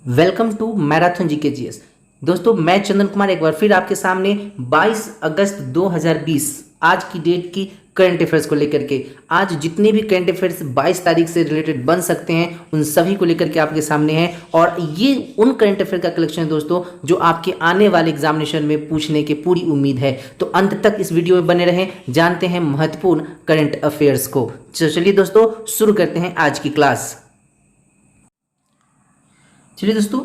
Welcome to marathon GK GS. दोस्तों मैं चंदन कुमार एक बार फिर आपके सामने 22 अगस्त 2020 आज की डेट की करंट अफेयर्स को लेकर के आज जितने भी करंट अफेयर्स 22 तारीख से रिलेटेड बन सकते हैं उन सभी को लेकर के आपके सामने हैं। और ये उन करंट अफेयर का कलेक्शन है दोस्तों जो आपके आने वाले एग्जामिनेशन में पूछने की पूरी उम्मीद है। तो अंत तक इस वीडियो में बने रहें, जानते हैं महत्वपूर्ण करंट अफेयर्स को। चलिए दोस्तों शुरू करते हैं आज की क्लास। चलिए दोस्तों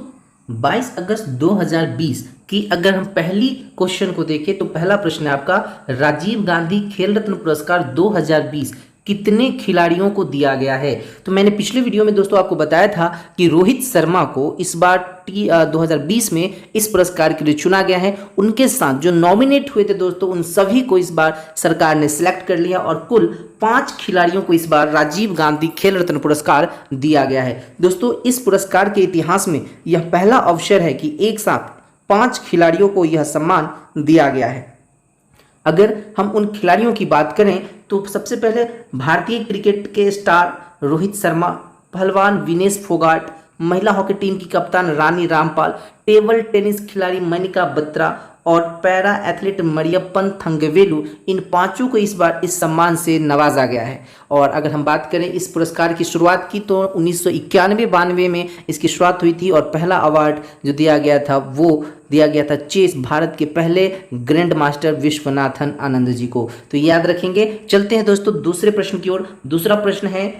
22 अगस्त 2020 की अगर हम पहली क्वेश्चन को देखें तो पहला प्रश्न है आपका, राजीव गांधी खेल रत्न पुरस्कार 2020 कितने खिलाड़ियों को दिया गया है। तो मैंने पिछले वीडियो में दोस्तों आपको बताया था कि रोहित शर्मा को इस बार 2020 में इस पुरस्कार के लिए चुना गया है। उनके साथ जो नॉमिनेट हुए थे दोस्तों उन सभी को इस बार सरकार ने सिलेक्ट कर लिया और कुल 5 खिलाड़ियों को इस बार राजीव गांधी खेल रत्न पुरस्कार दिया गया है। दोस्तों इस पुरस्कार के इतिहास में यह पहला अवसर है कि एक साथ 5 खिलाड़ियों को यह सम्मान दिया गया है। अगर हम उन खिलाड़ियों की बात करें तो सबसे पहले भारतीय क्रिकेट के स्टार रोहित शर्मा, पहलवान विनेश फोगाट, महिला हॉकी टीम की कप्तान रानी रामपाल, टेबल टेनिस खिलाड़ी मनिका बत्रा और पैरा एथलीट मरियप्पन थंगवेलु, इन 5 को इस बार इस सम्मान से नवाजा गया है। और अगर हम बात करें इस पुरस्कार की शुरुआत की तो 1991-92 में इसकी शुरुआत हुई थी और पहला अवार्ड जो दिया गया था वो दिया गया था चेस भारत के पहले ग्रैंड मास्टर विश्वनाथन आनंद जी को। तो याद रखेंगे। चलते हैं दोस्तों दूसरे प्रश्न की ओर। दूसरा प्रश्न है,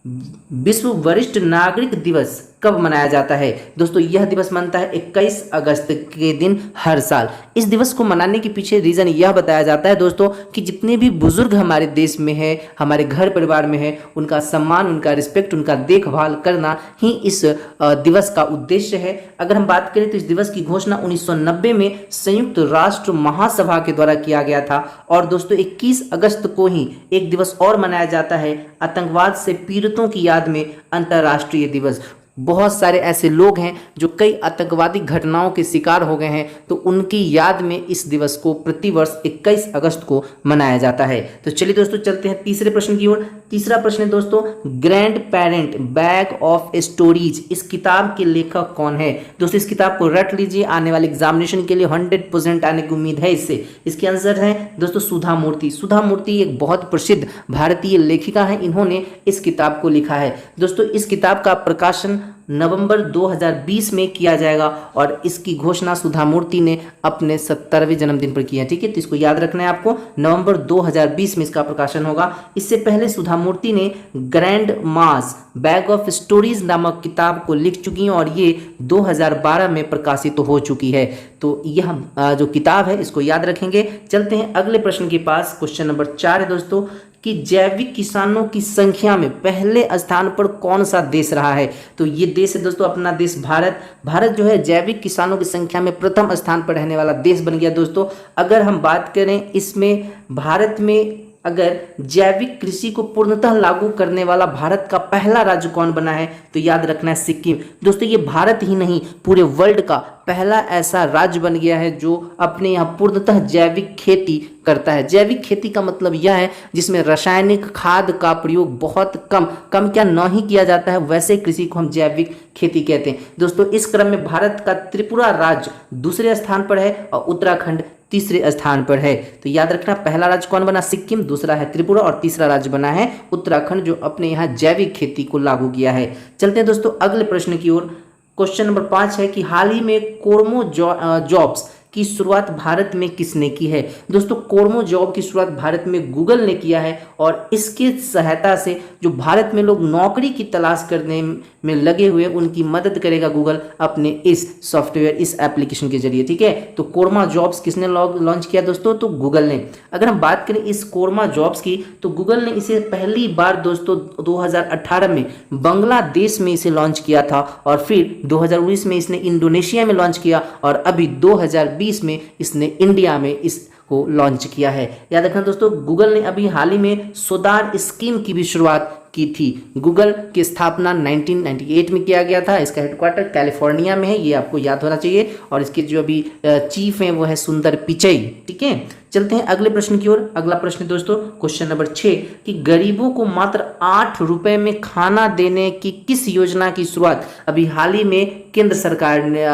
विश्व वरिष्ठ नागरिक दिवस कब मनाया जाता है। दोस्तों यह दिवस मनता है 21 अगस्त के दिन हर साल। इस दिवस को मनाने के पीछे रीजन यह बताया जाता है दोस्तों कि जितने भी बुजुर्ग हमारे देश में है, हमारे घर परिवार में है, उनका सम्मान, उनका रिस्पेक्ट, उनका देखभाल करना ही इस दिवस का उद्देश्य है। अगर हम बात करें तो इस दिवस की घोषणा 1990 में संयुक्त राष्ट्र महासभा के द्वारा किया गया था। और दोस्तों 21 अगस्त को ही एक दिवस और मनाया जाता है, आतंकवाद से पीड़ितों की याद में अंतर्राष्ट्रीय दिवस। बहुत सारे ऐसे लोग हैं जो कई आतंकवादी घटनाओं के शिकार हो गए हैं, तो उनकी याद में इस दिवस को प्रतिवर्ष 21 अगस्त को मनाया जाता है। तो चलिए दोस्तों चलते हैं तीसरे प्रश्न की ओर। तीसरा प्रश्न है दोस्तों, grand parent bag of stories, इस किताब के लेखक कौन है। दोस्तों इस किताब को रट लीजिए, आने वाले एग्जामिनेशन के लिए 100% आने की उम्मीद है इससे। इसके आंसर है दोस्तों सुधा मूर्ति। सुधा मूर्ति एक बहुत प्रसिद्ध भारतीय लेखिका है, इन्होंने इस किताब को लिखा है। दोस्तों इस किताब का प्रकाशन नवंबर 2020 में किया जाएगा और इसकी घोषणा सुधा मूर्ति ने अपने 70वें जन्मदिन पर की है। ठीक है, तो इसको याद रखना है आपको, नवंबर 2020 में इसका प्रकाशन होगा। इससे पहले सुधा मूर्ति ने grand mass bag of stories नामक किताब को लिख चुकी हैं और ये 2012 में प्रकाशित तो हो चुकी है। तो यह जो किताब है इसको याद रखेंगे। चलते हैं अगले प्रश्न के पास। क्वेश्चन नंबर 4 है दोस्तों कि जैविक किसानों की संख्या में पहले स्थान पर कौन सा देश रहा है। तो ये देश है दोस्तों अपना देश भारत। भारत जो है जैविक किसानों की संख्या में प्रथम स्थान पर रहने वाला देश बन गया दोस्तों। अगर हम बात करें इसमें भारत में अगर जैविक कृषि को पूर्णतः लागू करने वाला भारत का पहला राज्य कौन बना है तो याद रखना है सिक्किम। दोस्तों ये भारत ही नहीं पूरे वर्ल्ड का पहला ऐसा राज्य बन गया है जो अपने यहाँ पूर्णतः जैविक खेती करता है। जैविक खेती का मतलब यह है जिसमें रासायनिक खाद का प्रयोग बहुत कम क्या न ही किया जाता है, वैसे कृषि को हम जैविक खेती कहते हैं। दोस्तों इस क्रम में भारत का त्रिपुरा राज्य दूसरे स्थान पर है और उत्तराखंड तीसरे स्थान पर है। तो याद रखना पहला राज्य कौन बना, सिक्किम, दूसरा है त्रिपुरा और तीसरा राज्य बना है उत्तराखंड जो अपने यहाँ जैविक खेती को लागू किया है। चलते हैं दोस्तों अगले प्रश्न की ओर। क्वेश्चन नंबर 5 है कि हाल ही में कोरमो जॉब्स की शुरुआत भारत में किसने की है। दोस्तों कोरमो जॉब की शुरुआत भारत में गूगल ने किया है और इसके सहायता से जो भारत में लोग नौकरी की तलाश करने में लगे हुए उनकी मदद करेगा गूगल अपने इस सॉफ्टवेयर, इस एप्लीकेशन के जरिए। ठीक है, तो कोरमा जॉब्स किसने लॉन्च किया दोस्तों, तो गूगल ने। अगर हम बात करें इस कोरमा जॉब्स की तो गूगल ने इसे पहली बार दोस्तों 2018 में बांग्लादेश में इसे लॉन्च किया था और फिर 2019 में इसने इंडोनेशिया में लॉन्च किया और अभी 2020 में इसने इंडिया में इसको लॉन्च किया है। याद रखना दोस्तों गूगल ने अभी हाल ही में सोदार स्कीम की भी शुरुआत की थी? गूगल की स्थापना 1998 में किया गया था। इसका हेडक्वार्टर कैलिफोर्निया में है, ये आपको याद होना चाहिए। और इसके जो अभी चीफ हैं वो है सुंदर पिचई। ठीक है, चलते हैं अगले प्रश्न की ओर। अगला प्रश्न दोस्तों क्वेश्चन नंबर 6 कि गरीबों को मात्र 8 रुपए में खाना देने की किस योजना की शुरुआत अभी हाल ही में केंद्र सरकार ने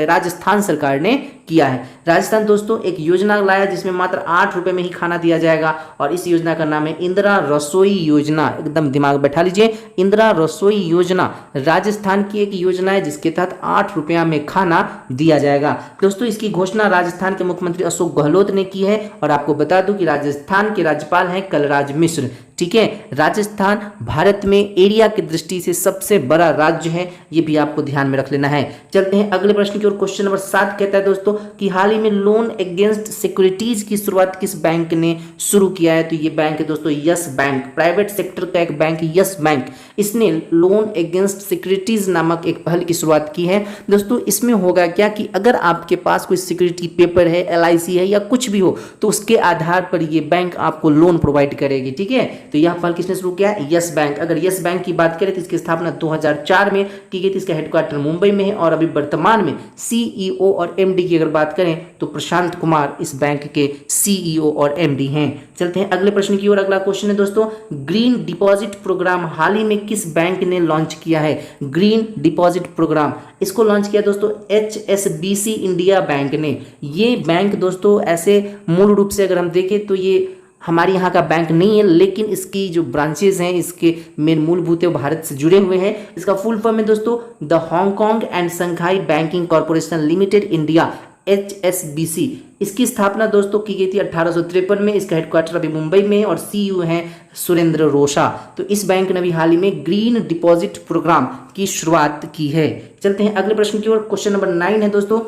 राजस्थान सरकार ने किया है? राजस्थान दोस्तों एक योजना लाया जिसमें मात्र 8 रुपए में ही खाना दिया जाएगा और इस योजना का नाम है इंदिरा रसोई योजना। एकदम दिमाग बैठा लीजिए, इंदिरा रसोई योजना राजस्थान की एक योजना है जिसके तहत 8 रुपया में खाना दिया जाएगा। दोस्तों इसकी घोषणा राजस्थान के मुख्यमंत्री अशोक गहलोत ने की है और आपको बता दूं कि राजस्थान के राज्यपाल हैं कलराज मिश्र। ठीक है, राजस्थान भारत में एरिया की दृष्टि से सबसे बड़ा राज्य है, ये भी आपको ध्यान में रख लेना है। चलते हैं अगले प्रश्न की ओर। क्वेश्चन नंबर 7 कहता है दोस्तों कि हाल ही में लोन अगेंस्ट सिक्योरिटीज की शुरुआत किस बैंक ने शुरू किया है? तो ये बैंक है दोस्तों यस बैंक, प्राइवेट सेक्टर का एक बैंक यस बैंक। इसने लोन अगेंस्ट सिक्योरिटीज नामक एक पहल की शुरुआत की है। दोस्तों इसमें होगा क्या कि अगर आपके पास कोई सिक्योरिटी पेपर है, LIC है या कुछ भी हो, तो उसके आधार पर ये बैंक आपको लोन प्रोवाइड करेगी। ठीक है, तो यह पहल किसने शुरू किया? Yes bank. अगर यस बैंक की बात करें तो इसकी स्थापना 2004 में की गई थी। इसका हेडक्वार्टर मुंबई में है और अभी वर्तमान में CEO और MD की अगर बात करें तो प्रशांत कुमार इस बैंक के CEO और MD हैं। चलते हैं अगले प्रश्न की ओर। अगला क्वेश्चन है दोस्तों ग्रीन डिपॉजिट प्रोग्राम हाल ही में किस बैंक ने लॉन्च किया है? ग्रीन डिपॉजिट प्रोग्राम इसको लॉन्च किया दोस्तों HSBC इंडिया बैंक ने। ये बैंक दोस्तों ऐसे मूल रूप से अगर हम देखें तो ये हमारे यहाँ का बैंक नहीं है, लेकिन इसकी जो ब्रांचेज हैं, इसके मेन मूलभूत है भारत से जुड़े हुए हैं। इसका फुल फॉर्म है दोस्तों the Hong Kong and Shanghai banking corporation limited India, HSBC। इसकी स्थापना दोस्तों की गई थी 1853 में। इसका हेडक्वार्टर अभी मुंबई में और CEO हैं सुरेंद्र रोशा। तो इस बैंक ने अभी हाल ही में ग्रीन डिपॉजिट प्रोग्राम की शुरुआत की है। चलते हैं अगले प्रश्न की ओर। क्वेश्चन नंबर 9 है दोस्तों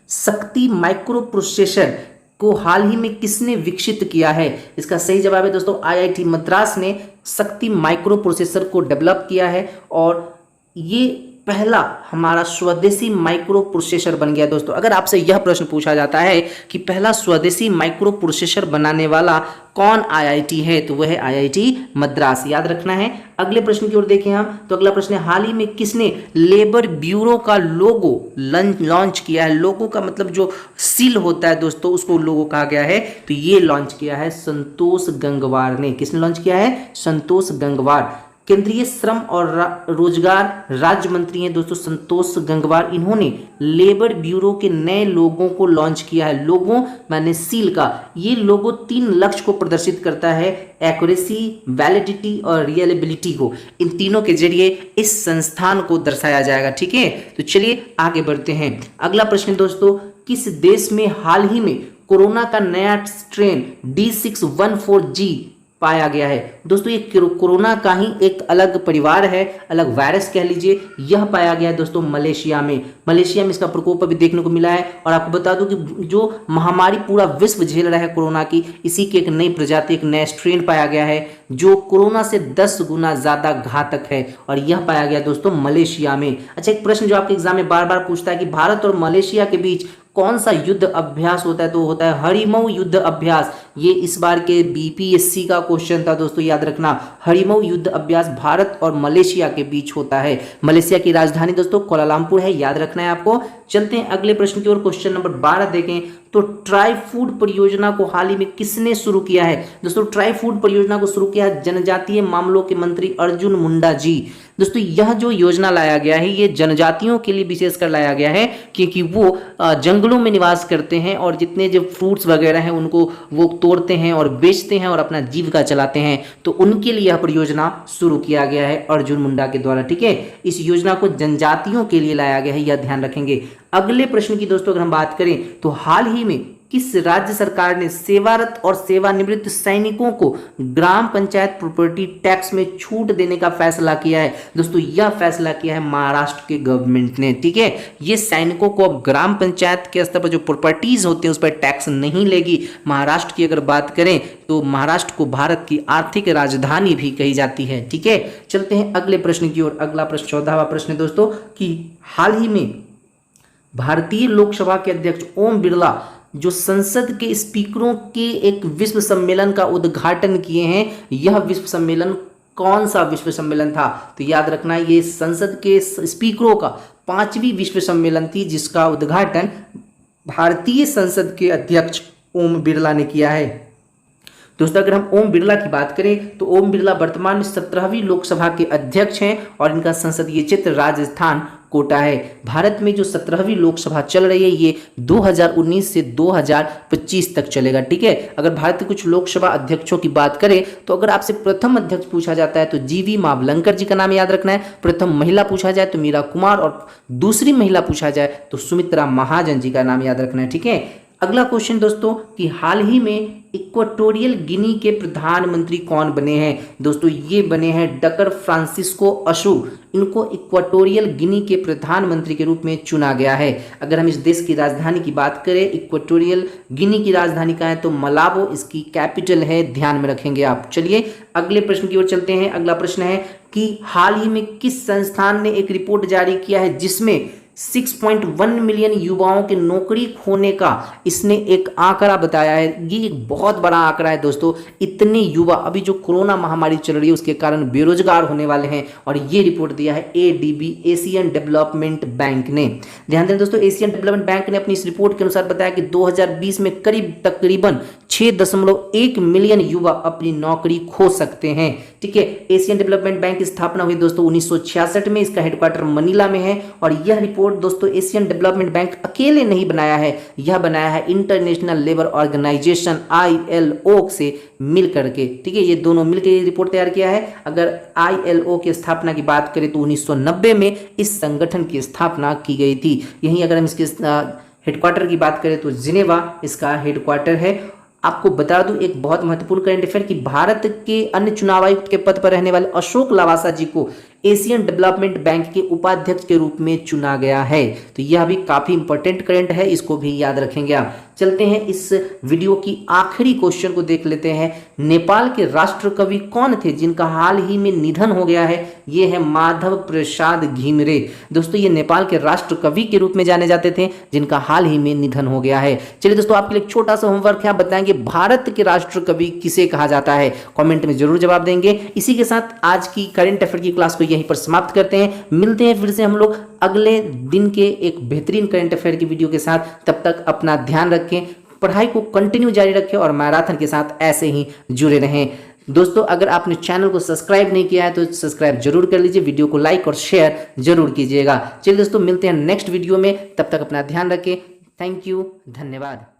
शक्ति माइक्रो प्रोसेसर को हाल ही में किसने विकसित किया है? इसका सही जवाब है दोस्तों IIT मद्रास ने शक्ति माइक्रो प्रोसेसर को डेवलप किया है और ये पहला हमारा स्वदेशी माइक्रो प्रोसेसर बन गया। दोस्तों अगर आपसे यह प्रश्न पूछा जाता है कि पहला स्वदेशी माइक्रो प्रोसेसर बनाने वाला कौन IIT है, तो वह है IIT मद्रास, याद रखना है। अगले प्रश्न की ओर देखें हम, तो अगला प्रश्न है हाल ही में किसने लेबर ब्यूरो का लोगो लॉन्च किया है? लोगो का मतलब जो सील होता है दोस्तों उसको लोगो कहा गया है, तो ये लॉन्च किया है संतोष गंगवार ने। किसने लॉन्च किया है? संतोष गंगवार। केंद्रीय श्रम और रोजगार राज्य मंत्री हैं दोस्तों संतोष गंगवार। इन्होंने लेबर ब्यूरो के नए लोगों को लॉन्च किया है। लोगो माने सील का ये लोगो 3 लक्ष्य को प्रदर्शित करता है, एक्यूरेसी, वैलिडिटी और रियलेबिलिटी को। इन तीनों के जरिए इस संस्थान को दर्शाया जाएगा। ठीक है, तो चलिए आगे बढ़ते हैं। अगला प्रश्न दोस्तों किस देश में हाल ही में कोरोना का नया स्ट्रेन D614G पाया गया है? दोस्तों ये कोरोना का ही एक अलग परिवार है, अलग वायरस कह लीजिए। यह पाया गया है दोस्तों मलेशिया में। मलेशिया में इसका प्रकोप अभी देखने को मिला है और आपको बता दूं कि जो महामारी पूरा विश्व झेल रहा है कोरोना की, इसी की एक नई प्रजाति, एक नया स्ट्रेन पाया गया है जो कोरोना से 10 गुना ज्यादा घातक है और यह पाया गया दोस्तों मलेशिया में। अच्छा, एक प्रश्न जो आपके एग्जाम में बार बार पूछता है कि भारत और मलेशिया के बीच कौन सा युद्ध अभ्यास होता है, तो होता है हरिमऊ युद्ध अभ्यास। ये इस बार के BPSC का क्वेश्चन था दोस्तों, याद रखना। हरिमऊ युद्ध अभ्यास भारत और मलेशिया के बीच होता है। मलेशिया की राजधानी दोस्तों कोलालमपुर है, याद रखना है आपको। चलते हैं अगले प्रश्न की ओर। क्वेश्चन नंबर 12 देखें तो ट्राई फूड परियोजना को हाल ही में किसने शुरू किया है? दोस्तों ट्राई फूड परियोजना को शुरू किया है जनजातीय मामलों के मंत्री अर्जुन मुंडा जी। दोस्तों यह जो योजना लाया गया है ये जनजातियों के लिए विशेषकर लाया गया है क्योंकि वो जंगलों में निवास करते हैं और जितने जो फ्रूट्स वगैरह हैं उनको वो तोड़ते हैं और बेचते हैं और अपना जीविका चलाते हैं, तो उनके लिए यह परियोजना शुरू किया गया है अर्जुन मुंडा के द्वारा। ठीक है, इस योजना को जनजातियों के लिए लाया गया है, यह ध्यान रखेंगे। अगले प्रश्न की दोस्तों अगर हम बात करें तो हाल ही में किस राज्य सरकार ने सेवारत और सेवानिवृत्त सैनिकों को ग्राम पंचायत प्रॉपर्टी टैक्स में छूट देने का फैसला किया है? दोस्तों यह फैसला किया है महाराष्ट्र के गवर्नमेंट ने। ठीक है, ये सैनिकों को अब ग्राम पंचायत के स्तर पर जो प्रॉपर्टीज होते हैं उस पर टैक्स नहीं लेगी। महाराष्ट्र की अगर बात करें तो महाराष्ट्र को भारत की आर्थिक राजधानी भी कही जाती है। ठीक है, चलते हैं अगले प्रश्न की ओर। अगला प्रश्न 14वां प्रश्न है दोस्तों कि हाल ही में भारतीय लोकसभा के अध्यक्ष ओम बिरला जो संसद के स्पीकरों के एक विश्व सम्मेलन का उद्घाटन किए हैं, यह विश्व सम्मेलन कौन सा विश्व सम्मेलन था? तो याद रखना ये संसद के स्पीकरों का 5वीं विश्व सम्मेलन थी, जिसका उद्घाटन भारतीय संसद के अध्यक्ष ओम बिरला ने किया है। दोस्तों अगर हम ओम बिरला की बात करें तो ओम बिरला वर्तमान में 17वीं लोकसभा के अध्यक्ष हैं और इनका संसदीय क्षेत्र राजस्थान कोटा है। भारत में जो 17वीं लोकसभा चल रही है ये 2019 से 2025 तक चलेगा, ठीक है। अगर भारत के कुछ लोकसभा अध्यक्षों की बात करें तो अगर आपसे प्रथम अध्यक्ष पूछा जाता है तो जीवी मावलंकर जी का नाम याद रखना है। प्रथम महिला पूछा जाए तो मीरा कुमार और दूसरी महिला पूछा जाए तो सुमित्रा महाजन जी का नाम याद रखना है, ठीक है। अगला क्वेश्चन दोस्तों कि हाल ही में इक्वाटोरियल गिनी के प्रधानमंत्री कौन बने हैं? दोस्तों ये बने हैं डॉक्टर फ्रांसिस्को अशु। इनको इक्वाटोरियल गिनी के प्रधानमंत्री के रूप में चुना गया है। अगर हम इस देश की राजधानी की बात करें, इक्वाटोरियल गिनी की राजधानी का है तो मलाबो इसकी कैपिटल है, ध्यान में रखेंगे आप। चलिए अगले प्रश्न की ओर चलते हैं। अगला प्रश्न है कि हाल ही में किस संस्थान ने एक रिपोर्ट जारी किया है जिसमें 6.1 मिलियन युवाओं के नौकरी खोने का इसने एक आंकड़ा बताया है। ये एक बहुत बड़ा आंकड़ा है दोस्तों। इतने युवा अभी जो कोरोना महामारी चल रही है उसके कारण बेरोजगार होने वाले हैं और ये रिपोर्ट दिया है एडीबी एशियन डेवलपमेंट बैंक ने। ध्यान दें दोस्तों, एशियन डेवलपमेंट बैंक ने अपनी इस रिपोर्ट के अनुसार बताया कि 2020 में तकरीबन 6.1 मिलियन युवा अपनी नौकरी खो सकते हैं, ठीक है। एशियन डेवलपमेंट बैंक की स्थापना हुई दोस्तों 1966 में। इसका हेडक्वार्टर मनीला में है और यह रिपोर्ट दोस्तों एशियन डेवलपमेंट बैंक अकेले नहीं बनाया है, यह बनाया है इंटरनेशनल लेबर ऑर्गेनाइजेशन ILO से मिल करके, ठीक है। ये दोनों मिलकर ये रिपोर्ट तैयार किया है। अगर ILO की स्थापना की बात करें तो 1990 में इस संगठन की स्थापना की गई थी। यहीं अगर हम इसके हेडक्वार्टर की बात करें तो जिनेवा इसका हेडक्वार्टर है। आपको बता दूं एक बहुत महत्वपूर्ण करंट अफेयर कि भारत के अन्य चुनाव आयुक्त के पद पर रहने वाले अशोक लवासा जी को एशियन डेवलपमेंट बैंक के उपाध्यक्ष के रूप में चुना गया है। तो यह भी काफी इंपॉर्टेंट करंट है, इसको भी याद रखेंगे आप। चलते हैं इस वीडियो की आखिरी क्वेश्चन को देख लेते हैं। नेपाल के राष्ट्र कवि कौन थे जिनका हाल ही में निधन हो गया है? ये है माधव प्रसाद घिमरे। दोस्तों ये नेपाल के राष्ट्र कवि के रूप में जाने जाते थे जिनका हाल ही में निधन हो गया है। चलिए दोस्तों आपके लिए एक छोटा सा होमवर्क है, आप बताएंगे भारत के राष्ट्र कवि किसे कहा जाता है? कॉमेंट में जरूर जवाब देंगे। इसी के साथ आज की करंट अफेयर की क्लास को यहीं पर समाप्त करते हैं। मिलते हैं फिर से हम लोग अगले दिन के एक बेहतरीन करंट अफेयर की वीडियो के साथ। तब तक अपना ध्यान रखें, पढ़ाई को कंटिन्यू जारी रखें और मैराथन के साथ ऐसे ही जुड़े रहें। दोस्तों अगर आपने चैनल को सब्सक्राइब नहीं किया है तो सब्सक्राइब जरूर कर लीजिए, वीडियो को लाइक और शेयर जरूर कीजिएगा। चलिए दोस्तों मिलते हैं नेक्स्ट वीडियो में, तब तक अपना ध्यान रखें। थैंक यू, धन्यवाद।